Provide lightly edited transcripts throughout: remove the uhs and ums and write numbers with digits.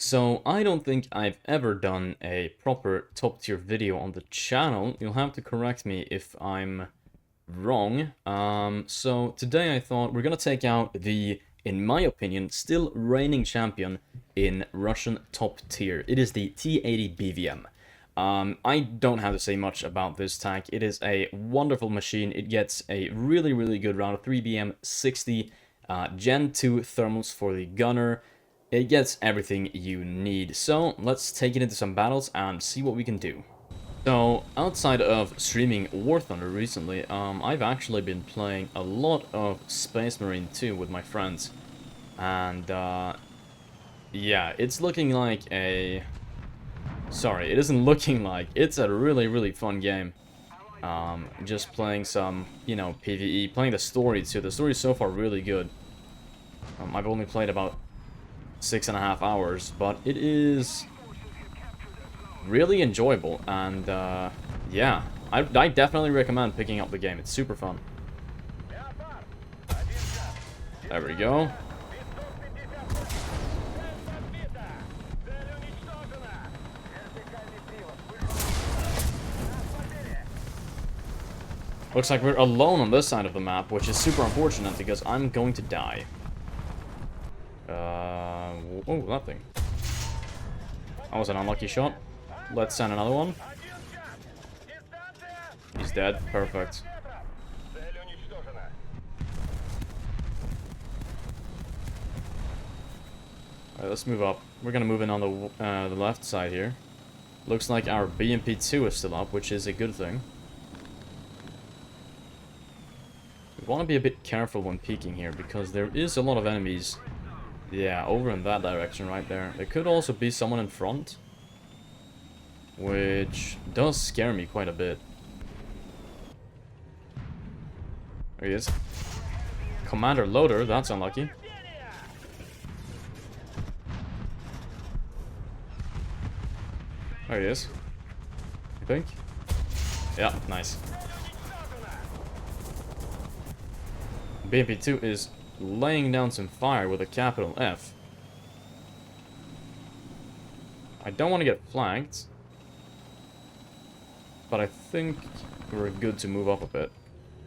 So, I don't think I've ever done a proper top tier video on the channel. You'll have to correct me if I'm wrong. So today I thought we're gonna take out the, in my opinion, still reigning champion in Russian top tier. It is the T-80 BVM. I don't have to say much about this tank. It is a wonderful machine. It gets a really good round of 3 BM, 60 Gen 2 thermals for the gunner. It gets everything you need. So let's take it into some battles and see what we can do. So, outside of streaming War Thunder recently, I've actually been playing a lot of Space Marine 2 with my friends. And, yeah, it's looking like a... Sorry, it isn't looking like. It's a really fun game. Just playing some, you know, PvE, playing the story too. The story is so far really good. I've only played about 6.5 hours, but it is really enjoyable, and yeah, I definitely recommend picking up the game. It's super fun. There we go. Looks like we're alone on this side of the map, which is super unfortunate because I'm going to die. Oh, that thing. That was an unlucky shot. Let's send another one. He's dead. Perfect. Alright, let's move up. We're gonna move in on the left side here. Looks like our BMP-2 is still up, which is a good thing. We want to be a bit careful when peeking here, because there is a lot of enemies. Yeah, over in that direction right there. There could also be someone in front, which does scare me quite a bit. There he is. Commander Loader, that's unlucky. There he is. I think. Yeah, nice. BMP-2 is laying down some fire with a capital F. I don't want to get flanked, but I think we're good to move up a bit.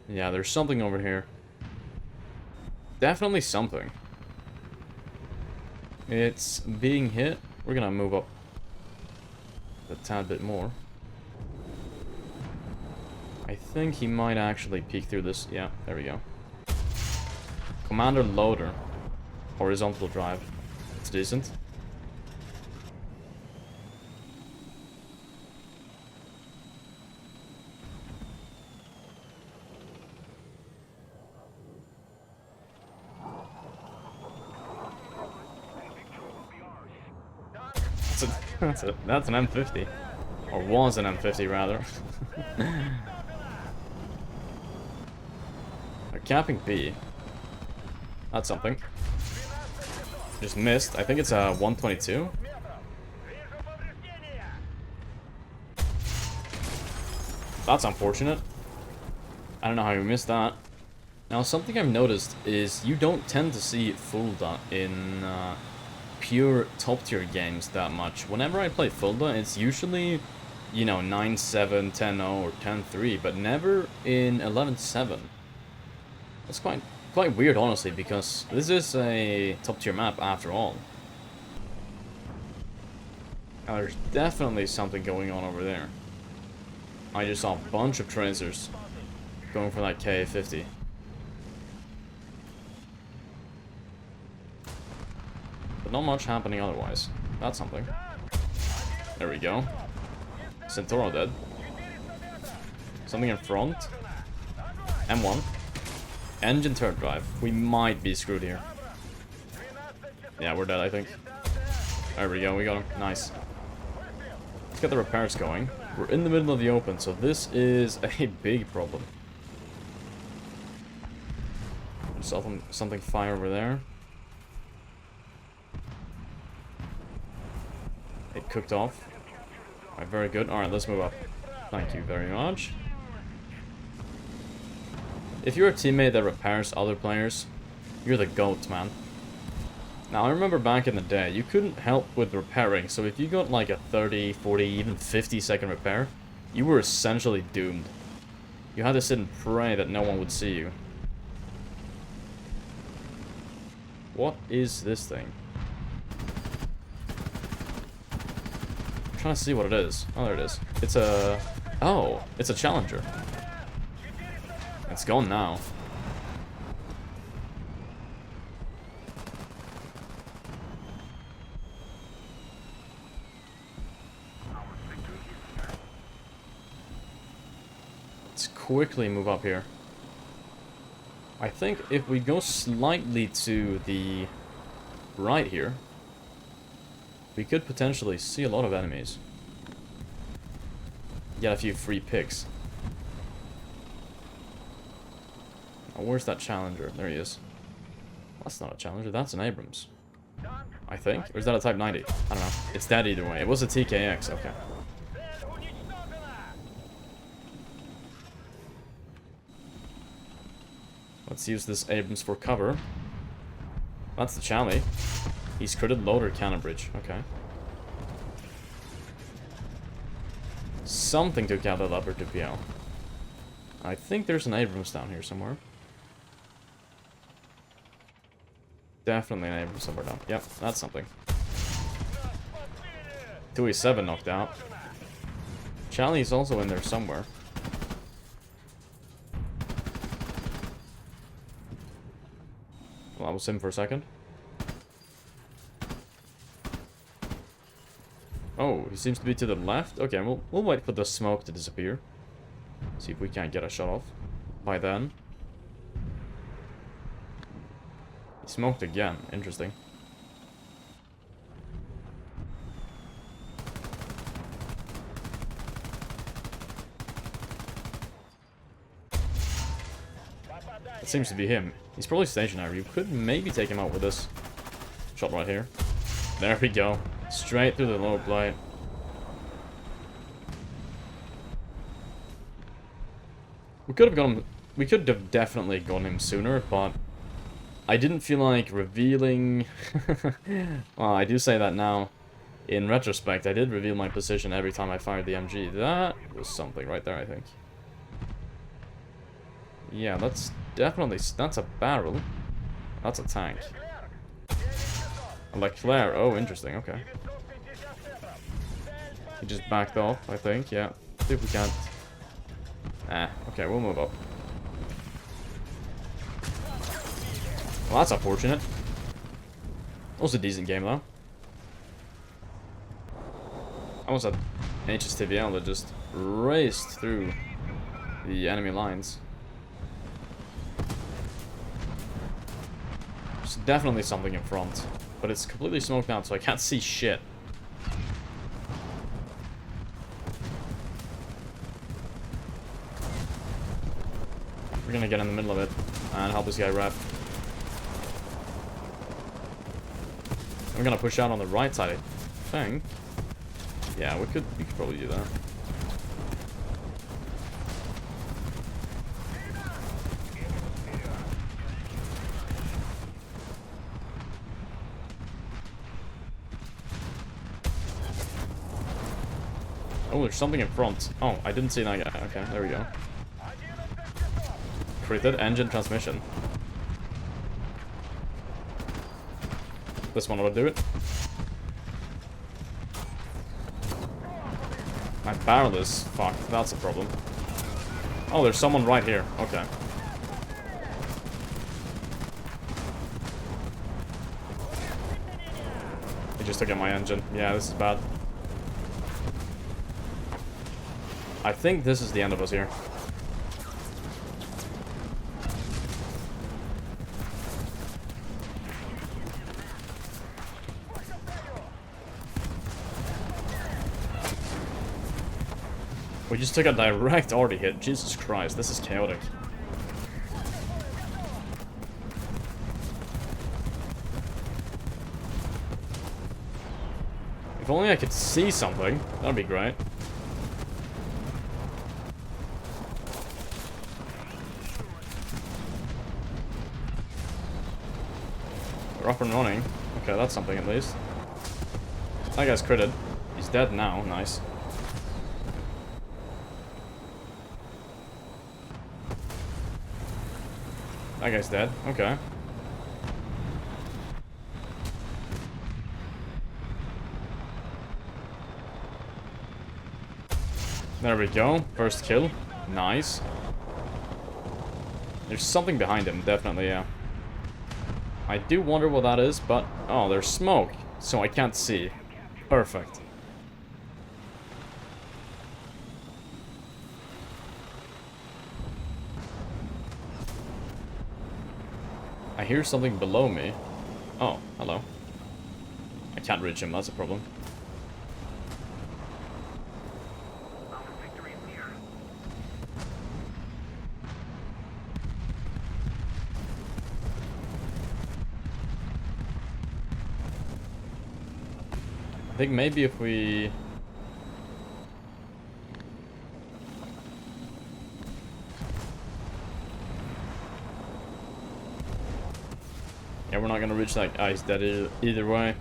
Yeah, there's something over here. Definitely something. It's being hit. We're gonna move up a tad bit more. I think he might actually peek through this. Yeah, there we go. Commander Loader. Horizontal drive. It's decent. That's an M50. Or was an M50, rather. They're capping B. That's something. Just missed. I think it's a 122. That's unfortunate. I don't know how you missed that. Now, something I've noticed is you don't tend to see Fulda in pure top tier games that much. Whenever I play Fulda, it's usually, you know, 9-7, 10-0, or 10-3, but never in 11-7. That's quite weird, honestly, because this is a top tier map after all. Now, there's definitely something going on over there. I just saw a bunch of tracers going for that K50. But not much happening otherwise. That's something. There we go. Centauro dead. Something in front. M1. Engine turret drive. We might be screwed here. Yeah, we're dead, I think. There we go, we got him. Nice. Let's get the repairs going. We're in the middle of the open, so this is a big problem. Something fire over there. It cooked off. Alright, very good. Alright, let's move up. Thank you very much. If you're a teammate that repairs other players, you're the GOAT, man. Now, I remember back in the day, you couldn't help with repairing, so if you got like a 30, 40, even 50-second repair, you were essentially doomed. You had to sit and pray that no one would see you. What is this thing? I'm trying to see what it is. Oh, there it is. It's a... Oh, it's a Challenger. It's gone now. Let's quickly move up here. I think if we go slightly to the right here, we could potentially see a lot of enemies. Get a few free picks. Oh, where's that Challenger? There he is. That's not a Challenger, that's an Abrams. I think? Or is that a Type 90? I don't know. It's that either way. It was a TKX, okay. Let's use this Abrams for cover. That's the Charlie. He's critted loader cannon bridge. Okay. Something took out that upper 2PL. I think there's an Abrams down here somewhere. Definitely an Abrams somewhere down. Yep, that's something. 2E7 knocked out. Charlie's also in there somewhere. Well, that was him for a second. Oh, he seems to be to the left. Okay, we'll wait for the smoke to disappear. See if we can't get a shot off by then. He smoked again. Interesting. It seems to be him. He's probably stationary. You could maybe take him out with this shot right here. There we go. Straight through the lower plate. We could have got him. We could have definitely gotten him sooner, but I didn't feel like revealing. Well, I do say that now. In retrospect, I did reveal my position every time I fired the MG. That was something right there, I think. Yeah, that's definitely... That's a barrel. That's a tank. A Leclerc. Oh, interesting. Okay. He just backed off, I think. Yeah. See if we can't... Okay, we'll move up. Well, that's unfortunate. That was a decent game, though. I was at HSTVL that just raced through the enemy lines. There's definitely something in front, but it's completely smoked out, so I can't see shit. We're gonna get in the middle of it and help this guy wrap. I'm gonna push out on the right side, I think. Yeah, we could probably do that. Oh, there's something in front. Oh, I didn't see that guy. Okay, there we go. Critted engine transmission. This one will do it. My barrel is fucked. That's a problem. Oh, there's someone right here. Okay. He just took out my engine. Yeah, this is bad. I think this is the end of us here. We just took a direct already hit. Jesus Christ, this is chaotic. If only I could see something, that'd be great. We're up and running. Okay, that's something at least. That guy's critted. He's dead now, nice. That guy's dead, okay. There we go, first kill. Nice. There's something behind him, definitely, yeah. I do wonder what that is, but... Oh, there's smoke, so I can't see. Perfect. I hear something below me. Oh, hello. I can't reach him, that's a problem. I think maybe if we... Yeah, we're not gonna reach that guy. He's dead either way.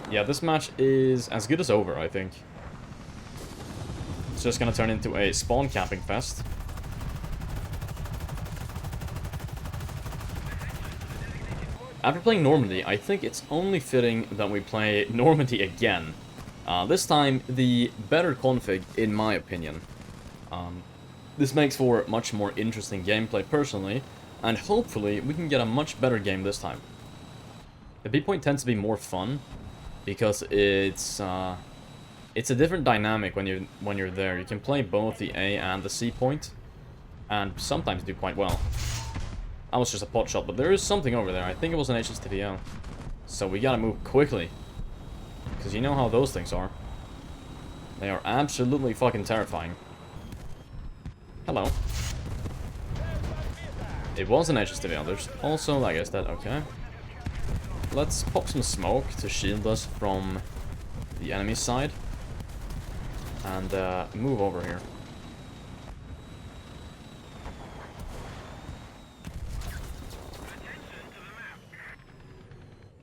Yeah, this match is as good as over, I think. It's just gonna turn into a spawn camping fest. After playing Normandy, I think it's only fitting that we play Normandy again. This time, the better config, in my opinion. This makes for much more interesting gameplay, personally, and hopefully we can get a much better game this time. The B point tends to be more fun, because it's a different dynamic when you're there. You can play both the A and the C point, and sometimes do quite well. That was just a pot shot, but there is something over there. I think it was an HSTVL. So we gotta move quickly. Because you know how those things are. They are absolutely fucking terrifying. Hello. It was an HSTVL. There's also, I guess, that, okay. Let's pop some smoke to shield us from the enemy side. And move over here.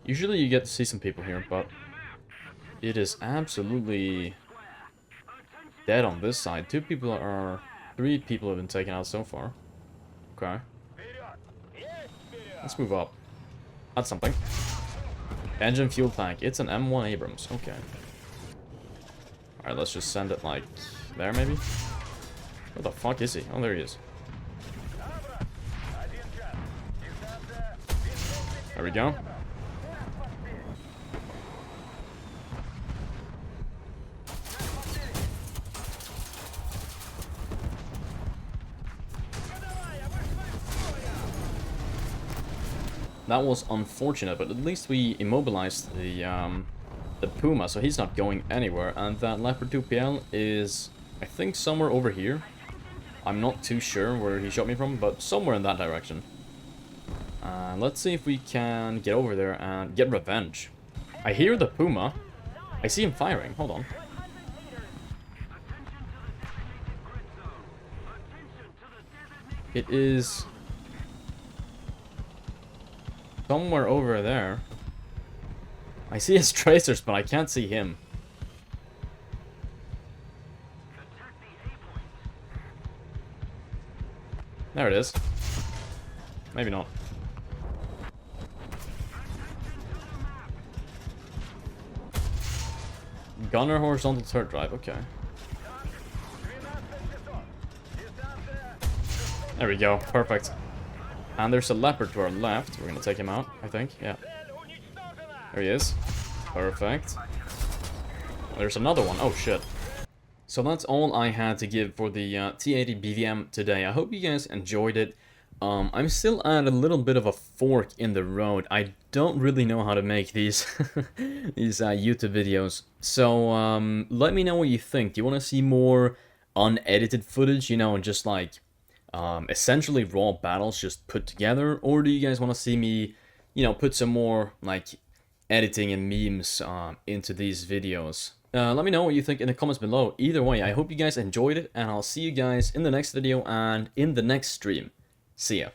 Usually you get to see some people here, but it is absolutely dead on this side. Three people have been taken out so far. Okay. Let's move up. That's something. Engine fuel tank. It's an M1 Abrams. Okay. Alright, let's just send it like there maybe? Where the fuck is he? Oh, there he is. There we go. That was unfortunate, but at least we immobilized the Puma, so he's not going anywhere. And that Leopard 2PL is, I think, somewhere over here. I'm not too sure where he shot me from, but somewhere in that direction. Let's see if we can get over there and get revenge. I hear the Puma. I see him firing. Hold on. It is somewhere over there. I see his tracers, but I can't see him. There it is. Maybe not. Gunner horizontal turret drive, okay. There we go, perfect. And there's a leopard to our left. We're gonna take him out, I think, yeah. There he is. Perfect. There's another one, oh shit. So that's all I had to give for the T-80 BVM today. I hope you guys enjoyed it. I'm still at a little bit of a fork in the road. I don't really know how to make these these YouTube videos. So let me know what you think. Do you want to see more unedited footage, you know, and just like essentially raw battles just put together? Or do you guys want to see me, you know, put some more like editing and memes into these videos? Let me know what you think in the comments below. Either way, I hope you guys enjoyed it, and I'll see you guys in the next video and in the next stream. See ya.